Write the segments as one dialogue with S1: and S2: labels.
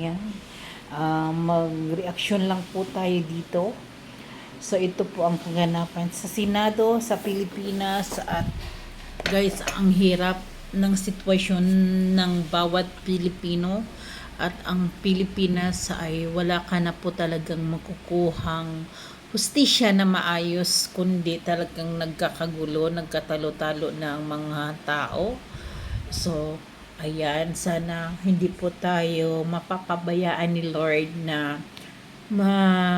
S1: Yan. Mag-reaction lang po tayo dito. So, ito po ang kaganapan sa Senado, sa Pilipinas. At guys, ang hirap ng sitwasyon ng bawat Pilipino. At ang Pilipinas ay wala ka na po talagang makukuhang hustisya na maayos, kundi talagang nagkakagulo, nagkatalo-talo na ang mga tao. So, ayan, sana hindi po tayo mapapabayaan ni Lord na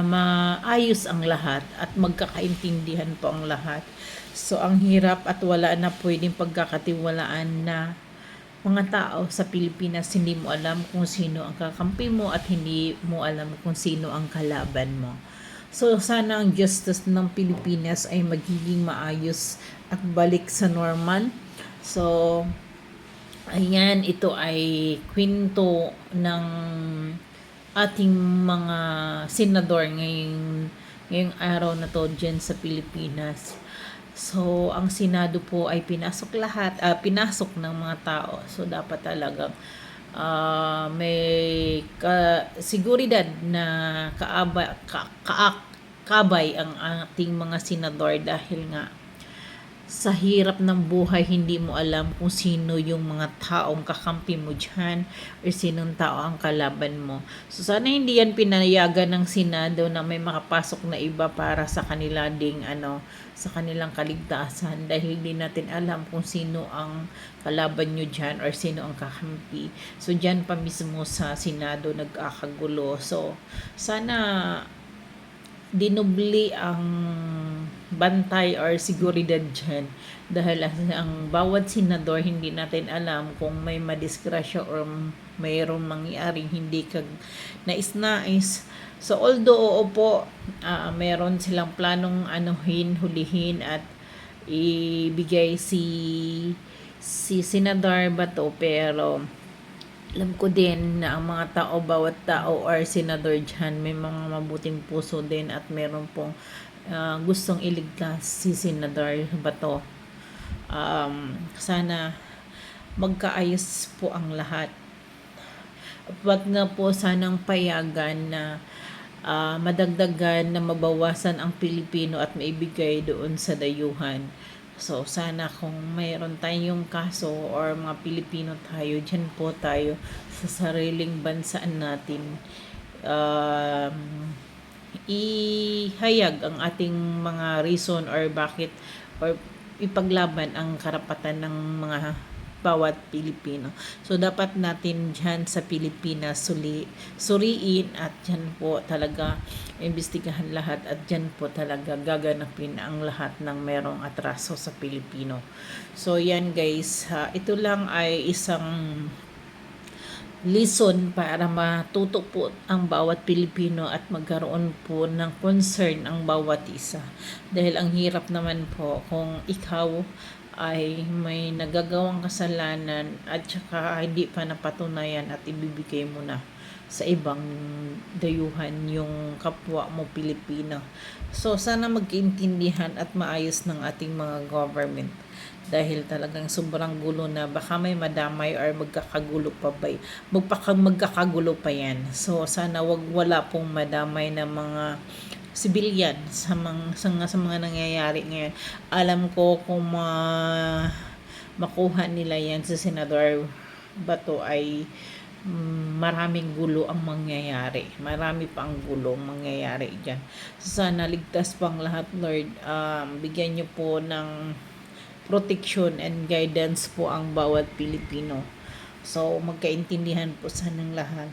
S1: maayos ang lahat at magkakaintindihan po ang lahat. So, ang hirap at wala na pwedeng pagkakatiwalaan na mga tao sa Pilipinas. Hindi mo alam kung sino ang kakampi mo at hindi mo alam kung sino ang kalaban mo. So, sana ang justice ng Pilipinas ay magiging maayos at balik sa normal. So, ayan, ito ay kwento ng ating mga senador ngayong araw na to dyan sa Pilipinas. So, ang Senado po ay pinasok ng mga tao. So, dapat talagang may siguridad na kabay ang ating mga senador dahil nga sa hirap ng buhay, hindi mo alam kung sino yung mga taong kakampi mo dyan o sinong tao ang kalaban mo. So, sana hindi yan pinayagan ng Senado na may makapasok na iba para sa kanila ding sa kanilang kaligtasan dahil hindi natin alam kung sino ang kalaban nyo dyan or sino ang kakampi. So, dyan pa mismo sa Senado nagkakagulo. So, sana dinubli ang bantay or seguridad dyan dahil ang bawat senador hindi natin alam kung may madisgrasya or mayroong mangyaring hindi nais-nais. So although po meron silang planong hulihin at ibigay si Senador Bato, pero alam ko din na ang mga tao, bawat tao or senador dyan, may mga mabuting puso din at meron pong gustong iligtas si Senador Bato. Sana magkaayos po ang lahat. Wag na po sanang payagan na madagdagan na mabawasan ang Pilipino at maibigay doon sa dayuhan. So, sana kung mayroon tayong kaso or mga Pilipino tayo, dyan po tayo sa sariling bansaan natin. Ihayag ang ating mga reason or bakit or ipaglaban ang karapatan ng mga bawat Pilipino. So, dapat natin dyan sa Pilipinas suriin at dyan po talaga imbestigahan lahat at dyan po talaga gaganapin ang lahat ng merong atraso sa Pilipino. So, yan guys. Ito lang ay isang lesson para matuto po ang bawat Pilipino at magkaroon po ng concern ang bawat isa. Dahil ang hirap naman po kung ikaw ay may nagagawang kasalanan at saka hindi pa napatunayan at ibibigay mo na sa ibang dayuhan yung kapwa mo Pilipino. So, sana magkaintindihan at maayos ng ating mga government dahil talagang sobrang gulo na, baka may madamay or magkakagulo pa yan. So, sana wala pong madamay na mga civilian sa mga nangyayari ngayon. Alam ko kung makuha nila yan sa Senador Bato ay maraming gulo ang mangyayari. Marami pang gulo ang mangyayari dyan. Sana ligtas pang lahat, Lord. Bigyan niyo po ng protection and guidance po ang bawat Pilipino. So, magkaintindihan po sanang lahat.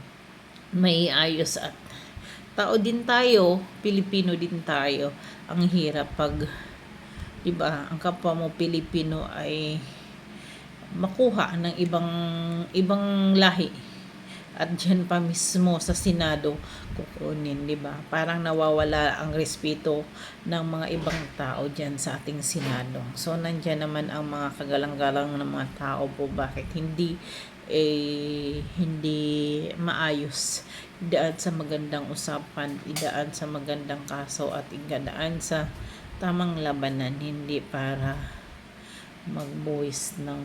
S1: May ayos at tao din tayo, Pilipino din tayo. Ang hirap pag, diba, ang kapwa mo Pilipino ay makuha ng ibang lahi. At dyan pa mismo sa Senado kukunin, diba? Parang nawawala ang respeto ng mga ibang tao dyan sa ating Senado. So, nandyan naman ang mga kagalang-galang ng mga tao po. Bakit hindi maayos? Idaan sa magandang usapan, idaan sa magandang kaso at idaan sa tamang labanan, hindi para magbuwis ng